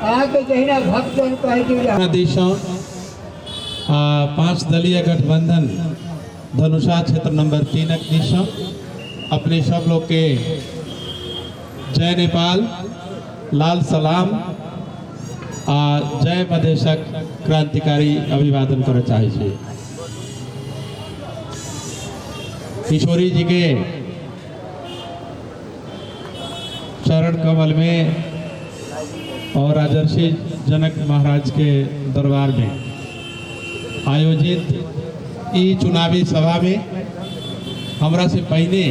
आके जहिना भक्तजन कहे कि देशों 5 दलीय गठबंधन धनुषा क्षेत्र नंबर 3 देशों अपने सब लोग के जय नेपाल, लाल सलाम आ जय मधेशक क्रांतिकारी अभिवादन करे चाहे छे। किशोरी जी के चरण कमल में और राजर्षि जनक महाराज के दरबार में आयोजित ई चुनावी सभा में हमरा से पहले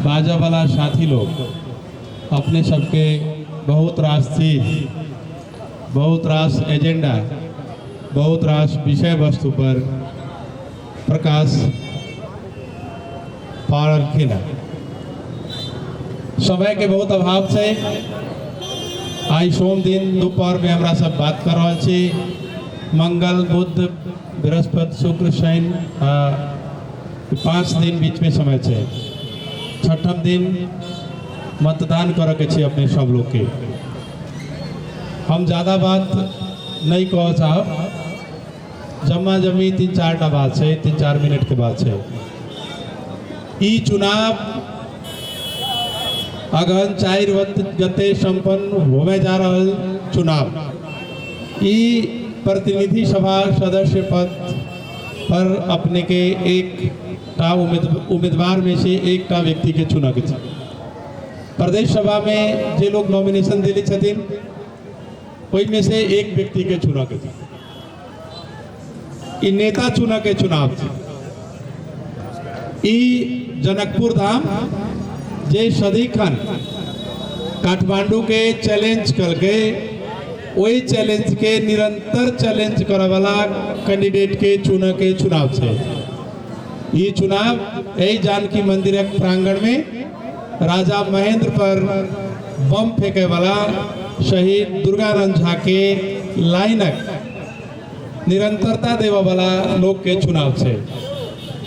बाजा वाला साथी लोग अपने सबके बहुत रास चीज, बहुत रास एजेंडा, बहुत रास विषय वस्तु पर प्रकाश पारखिन। समय के बहुत अभाव से आई सोम दिन दोपहर में हमरा सब बात कर रहा छी। मंगल, बुध, बृहस्पति, शुक्र, शनि 5 दिन बीच में समय है। छठम दिन मतदान करे के छे अपने सब लोग के। हम ज़्यादा बात नहीं कह चाहब, जमा जमी 3-4 बात है, 3-4 मिनट के बात है। ई चुनाव अगहन 4 गते संपन्न होने जा रहा चुनाव। ई प्रतिनिधि सभा सदस्य पद पर अपने के एक उम्मीदवार में से एक व्यक्ति के चुना के। प्रदेश सभा में जे लोग नॉमिनेशन दिले छथिन वही में से एक व्यक्ति के चुना के। ई नेता चुना के चुनाव थी। ई जनकपुर धाम जे सदीखन काठमांडू के चैलेंज करके वही चैलेंज के निरंतर चैलेंज करे वाला कैंडिडेट के चुना के चुनाव है। ये चुनाव यही जानकी मंदिर प्रांगण में राजा महेंद्र पर बम फेंके वाला शहीद दुर्गानंद झा के लाइनक निरंतरता देवा वाला लोग के चुनाव है।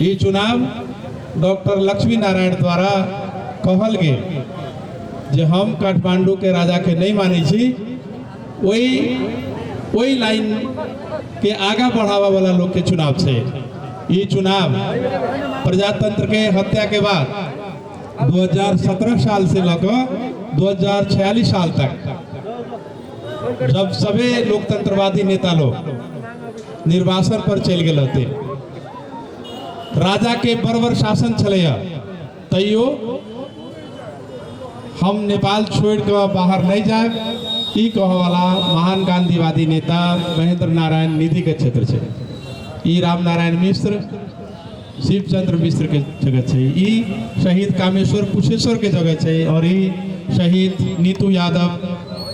ये चुनाव डॉक्टर लक्ष्मी नारायण द्वारा कहल गए जे हम काठमांडू के राजा के नहीं मानी छी, वही लाइन के आगा बढ़ावा वाला लोग के चुनाव है। ये चुनाव प्रजातंत्र के हत्या के बाद 2017 साल से लेकर 2046 साल तक जब सभी लोकतंत्रवादी नेता लोग निर्वासन पर चल गए होते, राजा के बर्बर शासन चले, तैयो हम नेपाल छोड़ कर बाहर नहीं जाए ई कह वाला महान गांधीवादी नेता महेंद्र नारायण निधि के क्षेत्र है। ई राम नारायण मिश्र, शिवचंद्र मिश्र के जगह है। ई शहीद कामेश्वर कुशेश्वर के जगह है। और ई शहीद नीतू यादव,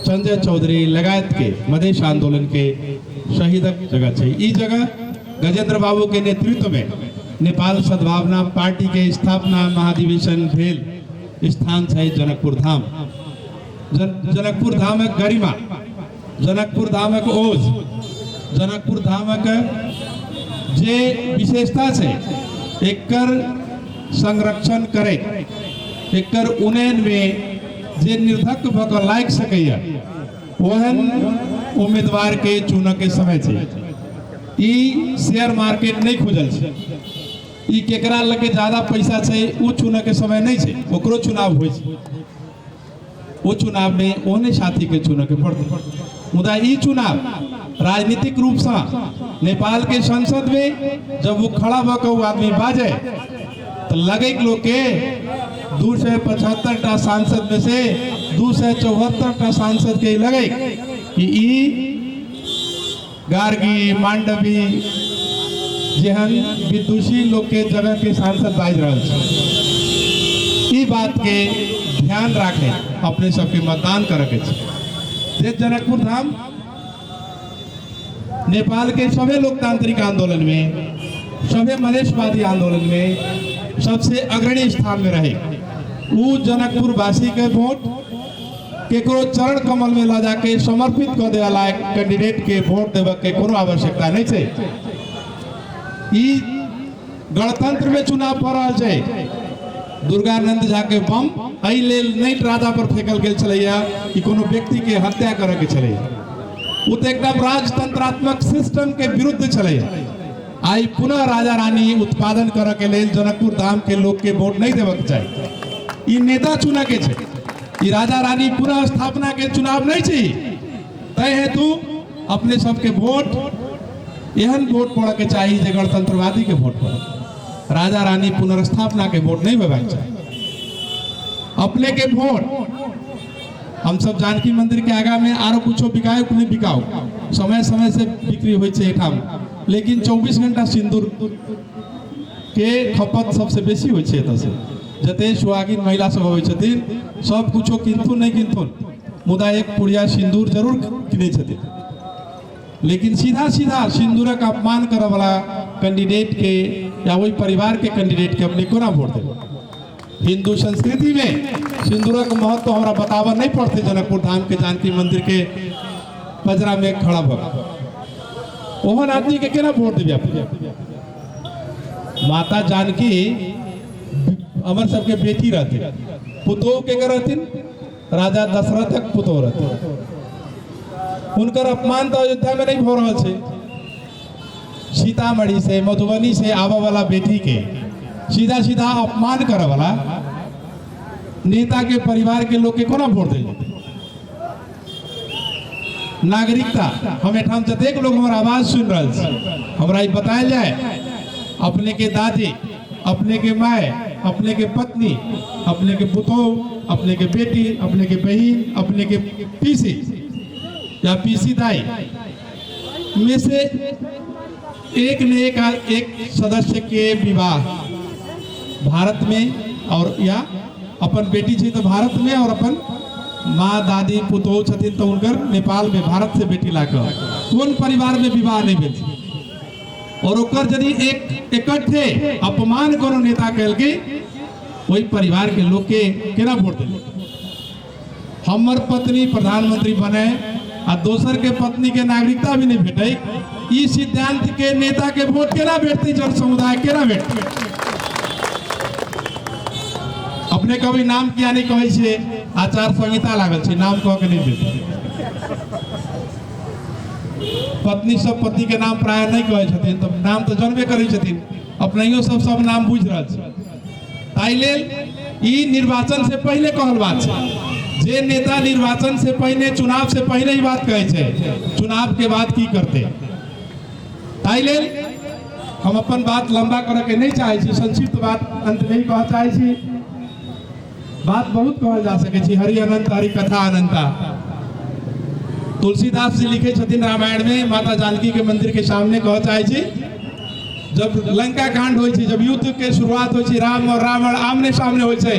संजय चौधरी लगायत के मधेश आंदोलन के शहीदक जगह है। ई जगह गजेंद्र बाबू के नेतृत्व में नेपाल सद्भावना पार्टी के स्थापना महाधिवेशन भेल स्थान है जनकपुर धाम। जनकपुर धाम एक गरिमा, जनकपुर धाम एक ओज, जनकपुर धाम एक जे विशेषता से एकर संरक्षण करे, एकर उन्नयन में जे निर्धक भक लाग सके ओहन उम्मीदवार के चुने के समय है। ई शेयर मार्केट नहीं खुजल है। ई केकरा लगे ज्यादा पैसा है वो चुने के समय नहीं है, ओकरो चुनाव हो। वो चुनाव में ओने साथी के चुने के पड़ते। मुदा ई चुनाव राजनीतिक रूप से नेपाल के संसद में जब वो खड़ा होकर आदमी बाजे तो लगे लोग के 275 सांसद में से 274 सांसद के लगे कि ई गार्गी मांडवी जेहन विदुषी लोग के जगह के सांसद बाज रहा है। ई बात के ध्यान रखे अपने सबके मतदान करे के। जनकपुर धाम नेपाल के सभी लोकतांत्रिक आंदोलन में, सभी मधेशवादी आंदोलन में सबसे अग्रणी स्थान में रहे। वो जनकपुर वासी के वोट केकरो चरण कमल में ला जाके समर्पित कर दे लायक कैंडिडेट के वोट देवे के कोनो आवश्यकता नहीं है। ई गणतंत्र में चुनाव हो रहा है। दुर्गानंद झा के बम एहि लेल नहीं राजा पर फेंकल गेल छलैया कि कोनो व्यक्ति के हत्या करे के छलैया। वो तो एक राजतंत्रात्मक सिस्टम के विरुद्ध छलैया। आई पुनः राजा रानी उत्पादन करे के लेल जनकपुर धाम के लोग के वोट नहीं देवे के चाहिए। ई नेता चुना के छे, ई राजा रानी पुनः स्थापना के चुनाव नहीं चाहिए। तय हेतु अपने सबके वोट एहन वोट पड़े के चाहिए जे गणतंत्रवादी के वोट पड़े, राजा रानी पुनर्स्थापना के वोट नहीं देवे के चाहिए। अपने के वोट हम सब जानकी मंदिर के आगा में आरो कुछो बिकाओ कि नहीं बिकाओ, समय समय से बिक्री होय छे एठाम, लेकिन 24 घंटा सिंदूर के खपत सबसे बेसी होय छे। एतऽ से जते सुहागिन महिला सब होय छथिन सब कुछो किंतु नहीं किंतु मुदा एक पुड़िया सिंदूर जरूर किने छथिन। लेकिन सीधा सीधा सिंदूरक अपमान करे वाला कैंडिडेट के या वही परिवार के कैंडिडेट के अपने कोना वोट देबे। हिंदू संस्कृति में सिंदूरक महत्व तो हमरा बतावा नहीं पड़ते। जनकपुर धाम के जानकी मंदिर के पजरा में खड़ा भग ओहन आदमी के केना वोट देबे अपने। माता जानकी हमर सबके बेटी रहती, पुतोह के रहथिन राजा दशरथक पुतोह रहथिन। उनकर अपमान तो अयोध्या में नहीं हो रहा है। सीतामढ़ी से मधुबनी से आवा वाला बेटी के सीधा सीधा अपमान करे वाला नेता के परिवार के लोग के कोना वोट देंगे। नागरिकता हम एठाम जतेक लोग हमारा आवाज सुन रहे छी, हमरा ई बतायल जाए अपने के दादी, अपने के माय, अपने के पत्नी, अपने के पुतोह, अपने के बेटी, अपने के बहन, अपने के पीसी या पीसी दाई में से एक न एक सदस्य के विवाह भारत में और या अपन बेटी छे तो भारत में और अपन माँ दादी पुतोह छथिन तो उनकर नेपाल में भारत से बेटी लाकर कौन परिवार में विवाह नहीं भेल और ओकर यदि एक इकट्ठे अपमान कोनो नेता कहल के वही परिवार के लोग के केना वोट देबे। हमर पत्नी प्रधानमंत्री बने आ दोसर के पत्नी के नागरिकता भी नहीं भेटे, ई सिद्धांत के नेता के वोट केना भेटते, जन समुदाय केना भेटते। अपने कभी नाम किया नहीं कहे छे, आचार संहिता लागल छे, नाम कह के नहीं भेटते। पत्नी सब पति के नाम प्राय नहीं कहे छथिन, तो नाम तो जानबे करै छथिन, अपनहियो सब नाम बुझ रहल छै। ताई लेल ई निर्वाचन से पहले कहल बात छै। जे नेता निर्वाचन से पहले चुनाव से पहले ही बात कहे छे, चुनाव के बाद की करते। ताई लेल हम अपन बात लंबा करे के नहीं चाहे छी, संक्षिप्त बात अंत में ही कह चाहे छी। बात बहुत कहल जा सके छी, हरि अनंत हरि कथा अनंता। तुलसीदास जी लिखे छथिन रामायण में, माता जानकी के मंदिर के सामने कह चाहे छी, जब लंका कांड होय छै, जब युद्ध के शुरुआत होय छै, राम और रावण आमने सामने होय छै,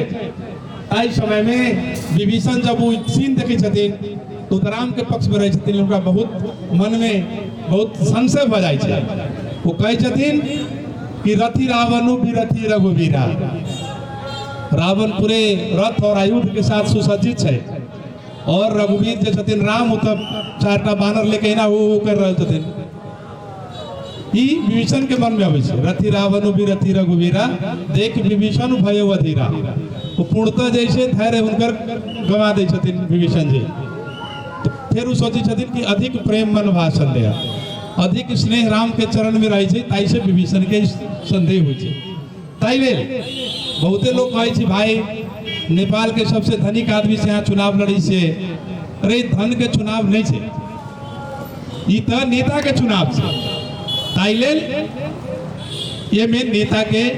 ताई समय में विभीषण जब वो सीन देखे छथिन तो राम के पक्ष में रहे छथिन। उनका बहुत मन में बहुत संशय भ जाय छै। वो कहे छथिन कि रथी रावणु विरथी रघुवीरा। रावण पूरे रथ और आयुध के साथ सुसज्जित है और रघुवीर जे छथिन राम तब 4टा बानर लेके ना वो कर रहे छथिन। ई विभीषण के मन में आवे छै, रथी रावणु विरथी रघुवीरा, देख विभीषण भयो अधीरा। वो पूर्णतः जैसे धैर्य हुनकर गवा दे छथिन विभीषण जी। तो फिर वो सोचे छथिन कि अधिक प्रेम मन भा संदेह, अधिक स्नेह राम के चरण में रहे छै, ताई से विभीषण के संदेह होय छै। ताई लेल बहुते लोग कहे छै भाई नेपाल के सबसे धनिक आदमी से यहाँ चुनाव लड़ी से, अरे धन के चुनाव नहीं छै, ई तो नेता के चुनाव छै। ताई लेल ये में नेता के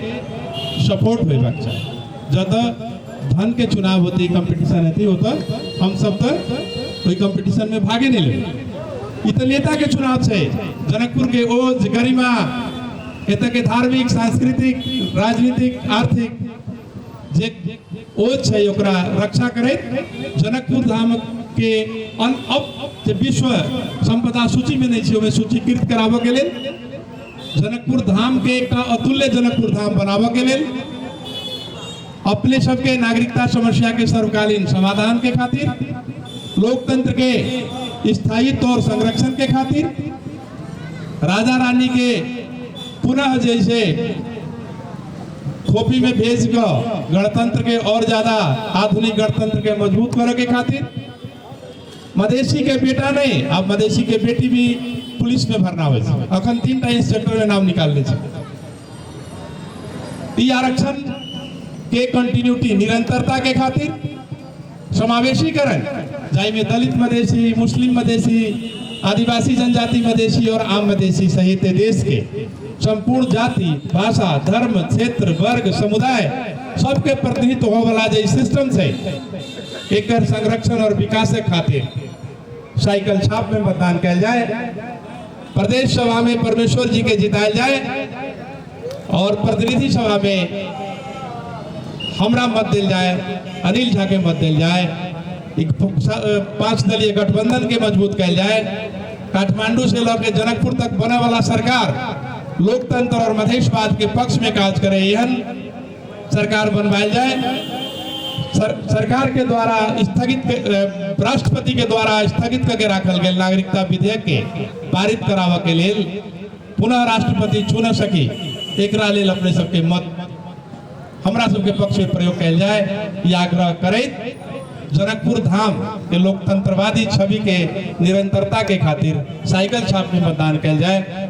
सपोर्ट होबाक चाहिए। जब धन के चुनाव होती, कंपटीशन होती, वो तो हम सब तो कोई कंपटीशन में भागे नहीं ले। तो नेता के चुनाव है। जनकपुर के ओज गरिमा, एत के धार्मिक सांस्कृतिक राजनीतिक आर्थिक जे ओज है ओकरा रक्षा करे। जनकपुर धाम के अब विश्व संपदा सूची में नहीं है, सूचीकृत कराबे के लेल जनकपुर धाम के एक अतुल्य जनकपुर धाम बनाबे के लेल अपने सबके नागरिकता समस्या के सर्वकालीन समाधान के खातिर, लोकतंत्र के स्थायित्व और संरक्षण के खातिर, राजा रानी के पुनः जैसे खोपी में भेज कर गणतंत्र के और ज्यादा आधुनिक गणतंत्र के मजबूत करे के खातिर मधेसी के बेटा नहीं, अब मधेसी के बेटी भी पुलिस में भरना हो। अखन 3टा इंस्पेक्टर में नाम निकालने छे। ई आरक्षण के कंटिन्यूटी निरंतरता के खातिर समावेशीकरण, जाय में दलित मधेसी, मुस्लिम मधेसी, आदिवासी जनजाति मधेसी और आम मधेसी सहित देश के संपूर्ण जाति, भाषा, धर्म, क्षेत्र, वर्ग, समुदाय सबके प्रतिनिधित्व हो वाला जो सिस्टम से एक संरक्षण और विकास के खातिर साइकिल छाप में मतदान किया जाए, प्रदेश सभा में परमेश्वर जी के जितायल जाए और प्रतिनिधि सभा में हमरा मत दिल जाए, अनिल झा के मत दिल जाए, एक 5 दलीय गठबंधन के मजबूत किया जाए, काठमांडू से लेकर जनकपुर तक बने वाला सरकार लोकतंत्र और मधेशवाद के पक्ष में कार्य करे, यह सरकार बनवाई जाए। सरकार के द्वारा स्थगित राष्ट्रपति के द्वारा स्थगित करके रखल गए नागरिकता विधेयक के पारित करावे के लिए पुनः राष्ट्रपति चुन सकी, एकरा लेल अपने सबके मत हमरा सबके पक्ष में प्रयोग किया जाए, यह आग्रह करैत जनकपुर धाम के लोकतंत्रवादी छवि के निरंतरता के खातिर साइकिल छाप में मतदान किया जाए।